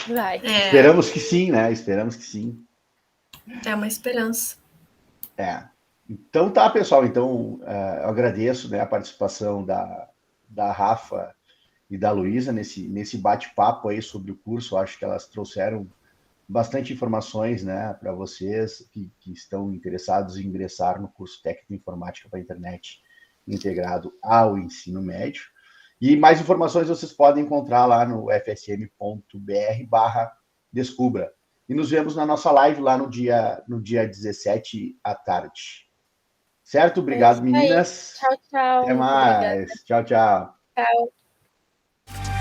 Vai. Esperamos que sim, né? Esperamos que sim. É uma esperança. Então tá, pessoal. Então, eu agradeço, né, a participação da Rafa e da Luísa nesse bate-papo aí sobre o curso. Acho que elas trouxeram bastante informações, né, para vocês que estão interessados em ingressar no curso técnico de informática para a internet integrado ao ensino médio. E mais informações vocês podem encontrar lá no fsm.br/descubra. E nos vemos na nossa live lá no dia 17 à tarde. Certo? Obrigado, meninas. Tchau, tchau. Até mais. Obrigada. Tchau, tchau. Tchau.